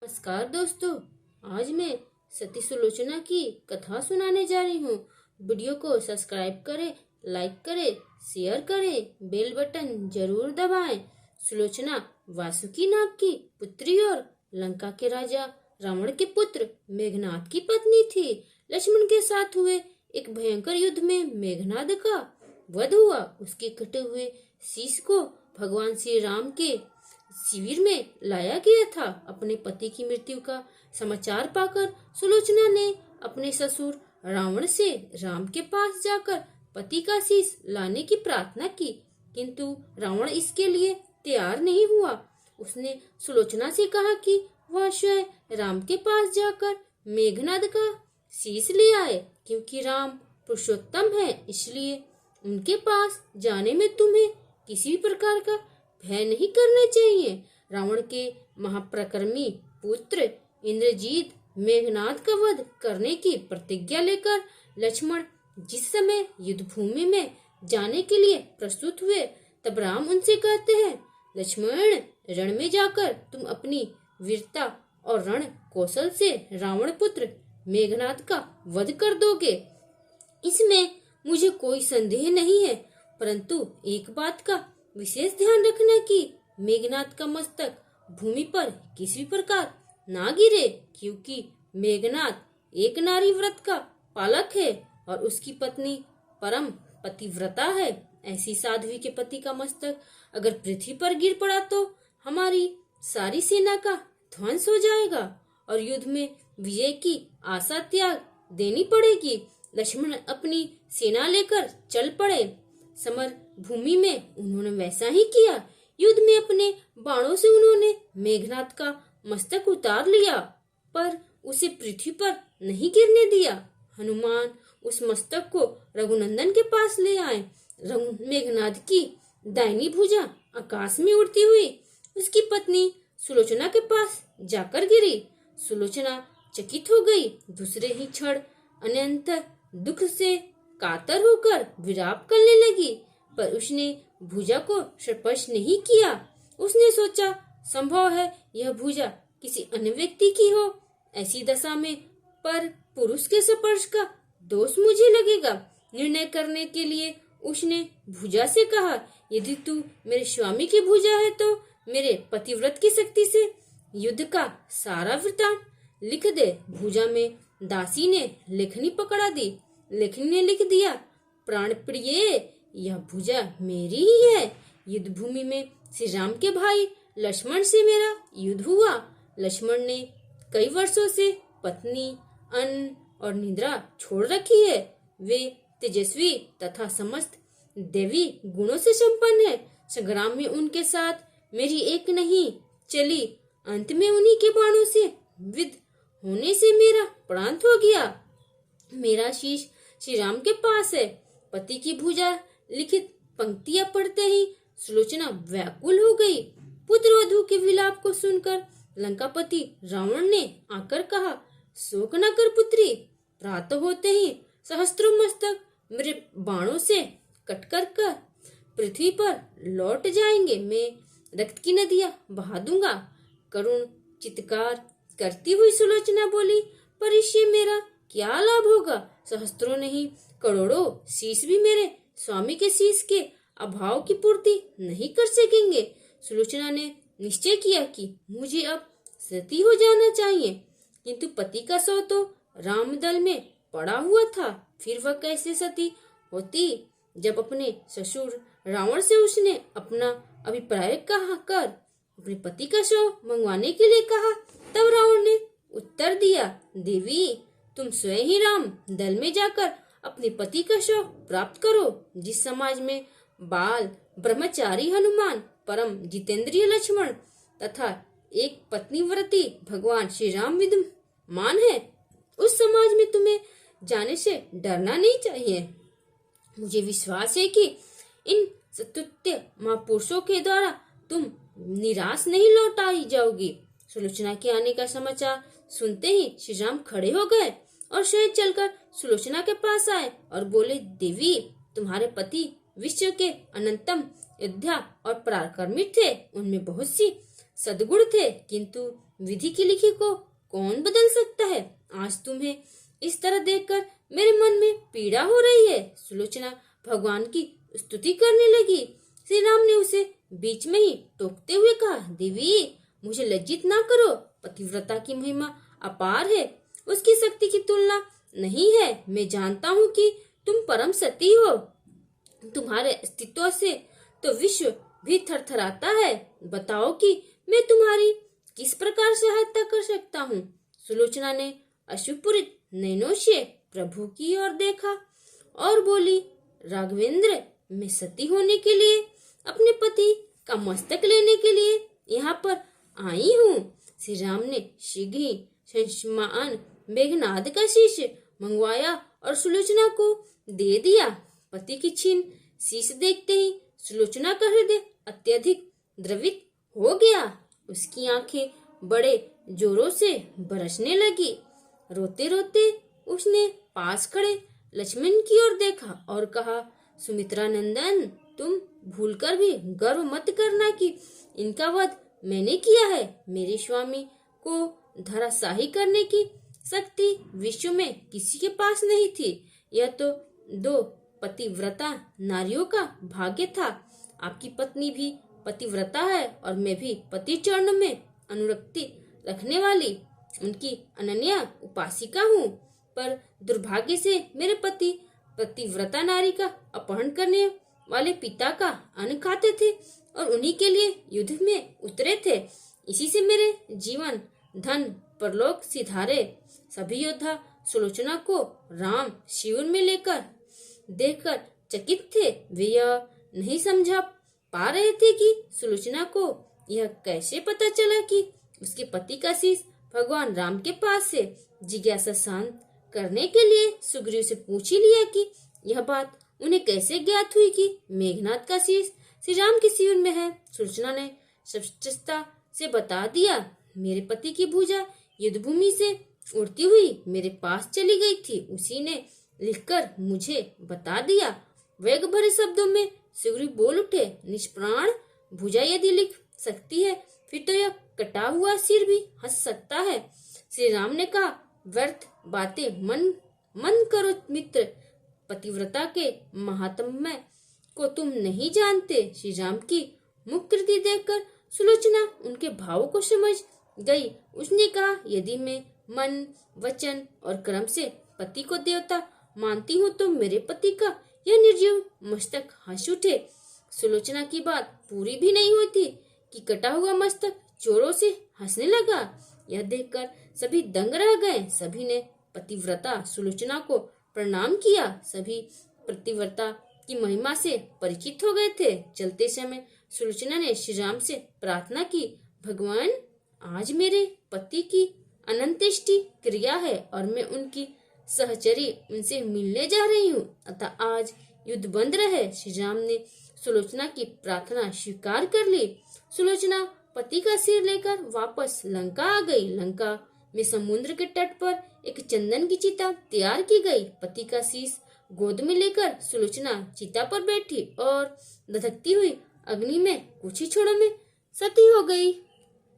नमस्कार दोस्तों। आज मैं सती सुलोचना की कथा सुनाने जा रही हूँ। वीडियो को सब्सक्राइब करें, लाइक करें, शेयर करें, बेल बटन जरूर दबाएं। सुलोचना वासुकी नाग की पुत्री और लंका के राजा रावण के पुत्र मेघनाद की पत्नी थी। लक्ष्मण के साथ हुए एक भयंकर युद्ध में मेघनाद का वध हुआ। उसके कटे हुए शीश को भगवान श्री राम के शिविर में लाया गया था। अपने पति की मृत्यु का समाचार पाकर सुलोचना ने अपने ससुर रावण से राम के पास जाकर पति का शीश लाने की प्रार्थना की, किंतु रावण इसके लिए तैयार नहीं हुआ। उसने सुलोचना से कहा कि वह स्वयं राम के पास जाकर मेघनाद का शीश ले आए, क्योंकि राम पुरुषोत्तम है, इसलिए उनके पास जाने में तुम्हें किसी भी प्रकार का भय नहीं करना चाहिए। रावण के महाप्रकर्मी पुत्र इंद्रजीत मेघनाद का वध करने की प्रतिज्ञा लेकर लक्ष्मण जिस समय युद्ध भूमि में जाने के लिए प्रस्तुत हुए, तब राम उनसे कहते हैं, लक्ष्मण, रण में जाकर तुम अपनी वीरता और रण कौशल से रावण पुत्र मेघनाद का वध कर दोगे। इसमें मुझे कोई संदेह नहीं है, परंतु एक बात का विशेष ध्यान रखना कि मेघनाद का मस्तक भूमि पर किसी प्रकार ना गिरे, क्योंकि मेघनाद एक नारी व्रत का पालक है और उसकी पत्नी परम पतिव्रता है। ऐसी साध्वी के पति का मस्तक अगर पृथ्वी पर गिर पड़ा तो हमारी सारी सेना का ध्वंस हो जाएगा और युद्ध में विजय की आशा त्याग देनी पड़ेगी। लक्ष्मण अपनी सेना लेकर चल पड़े। समर भूमि में उन्होंने वैसा ही किया। युद्ध में अपने बाणों से उन्होंने मेघनाद का मस्तक उतार लिया, पर उसे पृथ्वी पर नहीं गिरने दिया। हनुमान उस मस्तक को रघुनंदन के पास ले आए। मेघनाद की दाहिनी भुजा आकाश में उड़ती हुई उसकी पत्नी सुलोचना के पास जाकर गिरी। सुलोचना चकित हो गई। दूसरे ही क्षण अनंत दुख से कातर होकर विलाप करने लगी, पर उसने भुजा को स्पर्श नहीं किया। उसने सोचा, संभव है यह भुजा किसी अन्य व्यक्ति की हो। ऐसी दशा में पर पुरुष के स्पर्श का दोष मुझे लगेगा। निर्णय करने के लिए उसने भुजा से कहा, यदि तू मेरे स्वामी की भुजा है तो मेरे पतिव्रत की शक्ति से युद्ध का सारा वृत्तांत लिख दे। भुजा में दासी ने लेखनी पकड़ा दी। लेखनी ने लिख दिया, प्राण प्रिय, यह भुजा मेरी ही है। युद्ध भूमि में श्री राम के भाई लक्ष्मण से मेरा युद्ध हुआ। लक्ष्मण ने कई वर्षों से पत्नी, अन्न और निद्रा छोड़ रखी है। वे तेजस्वी तथा समस्त देवी गुणों से संपन्न है। संग्राम में उनके साथ मेरी एक नहीं चली। अंत में उन्हीं के बाणों से विद्ध होने से मेरा प्राण हो गया। मेरा शीश श्री राम के पास है। पति की भुजा लिखित पंक्तियां पढ़ते ही सुलोचना व्याकुल हो गई। पुत्र वधू के विलाप को सुनकर लंकापति रावण ने आकर कहा, शोक न कर पुत्री, प्रातः होते ही सहस्त्रों मस्तक मेरे बाणों से कटकर कर पृथ्वी पर लौट जाएंगे। मैं रक्त की नदियां बहा दूंगा। करुण चित्कार करती हुई सुलोचना बोली, पर इससे मेरा क्या लाभ होगा? सहस्त्रों नहीं करोड़ों शीश भी मेरे स्वामी के शीश के अभाव की पूर्ति नहीं कर सकेंगे। सुलोचना ने निश्चय किया कि मुझे अब सती हो जाना चाहिए, किंतु पति का शव तो रामदल में पड़ा हुआ था। फिर वह कैसे सती होती? जब अपने ससुर रावण से उसने अपना अभिप्राय कहा कर अपने पति का शव मंगवाने के लिए कहा, तब रावण ने उत्तर दिया, देवी, तुम स्वयं ही राम दल में जाकर अपने पति का शव प्राप्त करो। जिस समाज में बाल ब्रह्मचारी हनुमान, परम जितेंद्रिय लक्ष्मण तथा एक पत्नीव्रती भगवान श्री राम विद्यमान है, उस समाज में तुम्हें जाने से डरना नहीं चाहिए। मुझे विश्वास है कि इन स्तुत्य महापुरुषों के द्वारा तुम निराश नहीं लौट आई जाओगी। सुलोचना के आने का समाचार सुनते ही श्री राम खड़े हो गए और स्वयं चलकर सुलोचना के पास आए और बोले, देवी, तुम्हारे पति विश्व के अनंतम योद्धा और पराक्रमी थे। उनमें बहुत सी सद्गुण थे, किंतु विधि की लिखी को कौन बदल सकता है? आज तुम्हें इस तरह देखकर मेरे मन में पीड़ा हो रही है। सुलोचना भगवान की स्तुति करने लगी। श्री राम ने उसे बीच में ही टोकते हुए कहा, देवी, मुझे लज्जित ना करो। पतिव्रता की महिमा अपार है, उसकी शक्ति की तुलना नहीं है। मैं जानता हूँ कि तुम परम सती हो। तुम्हारे अस्तित्व से तो विश्व भी थरथराता है। बताओ कि मैं तुम्हारी किस प्रकार सहायता कर सकता हूँ। सुलोचना ने अश्रुपूरित नैनों से प्रभु की ओर देखा और बोली, राघवेंद्र, मैं सती होने के लिए, अपने पति का मस्तक लेने के लिए यहाँ पर आई हूँ। श्री राम ने शीघ्र ही शंशमान मेघनाद का शीश मंगवाया और सुलोचना को दे दिया। पति की छीन शीश देखते ही सुलोचना का हृदय अत्यधिक द्रवित हो गया। उसकी आंखें बड़े जोरों से बरसने लगी। रोते रोते उसने पास खड़े लक्ष्मण की ओर देखा और कहा, सुमित्रा नंदन, तुम भूलकर भी गर्व मत करना कि इनका वध मैंने किया है। मेरे स्वामी को धराशाही करने की शक्ति विश्व में किसी के पास नहीं थी। यह तो दो पतिव्रता नारियों का भाग्य था। आपकी पत्नी भी पतिव्रता है और मैं भी पति चरणों में अनुरक्ति रखने वाली उनकी अनन्या उपासिका हूँ। पर दुर्भाग्य से मेरे पति पतिव्रता नारी का अपहरण करने वाले पिता का अन्न खाते थे और उन्हीं के लिए युद्ध में उतरे थे। इसी से मेरे जीवन, धन, परलोक सिधारे। सभी योद्धा सुलोचना को राम शिविर में लेकर देखकर चकित थे। वे यह नहीं समझा पा रहे थे कि सुलोचना को यह कैसे पता चला कि उसके पति का शीश भगवान राम के पास से। जिज्ञासा शांत करने के लिए सुग्रीव से पूछ ही लिया कि यह बात उन्हें कैसे ज्ञात हुई कि मेघनाद का शीश श्री राम के शिविर में है। सुलोचना ने स्पष्टता से बता दिया, मेरे पति की भुजा युद्ध भूमि से उड़ती हुई मेरे पास चली गई थी। उसी ने लिखकर मुझे बता दिया। वेग भरे शब्दों में सुग्रीव बोल उठे, निष्प्राण भुजा यदि लिख सकती है, फिर तो यह कटा हुआ सिर भी हंस सकता है। श्री राम ने कहा, व्यर्थ बातें मन करो मित्र। पतिव्रता के महात्म्य को तुम नहीं जानते। श्री राम की मुखकृति देखकर सुलोचना उनके भावों को समझ गई। उसने कहा, यदि मैं मन, वचन और कर्म से पति को देवता मानती हूँ तो मेरे पति का यह निर्जीव मस्तक हंस उठे। सुलोचना की बात पूरी भी नहीं हुई थी कि कटा हुआ मस्तक जोरों से हंसने लगा। यह देखकर सभी दंग रह गए। सभी ने पतिव्रता सुलोचना को प्रणाम किया। सभी पतिव्रता की महिमा से परिचित हो गए थे। चलते समय सुलोचना ने श्री राम से प्रार्थना की, भगवान, आज मेरे पति की अनंत्येष्टि क्रिया है और मैं उनकी सहचरी उनसे मिलने जा रही हूँ, अतः आज युद्ध बंद रहे। श्री राम ने सुलोचना की प्रार्थना स्वीकार कर ली। सुलोचना पति का सिर लेकर वापस लंका आ गई। लंका में समुद्र के तट पर एक चंदन की चिता तैयार की गई। पति का शीश गोद में लेकर सुलोचना चिता पर बैठी और धधकती हुई अग्नि में कुछ ही क्षणों में सती हो गई।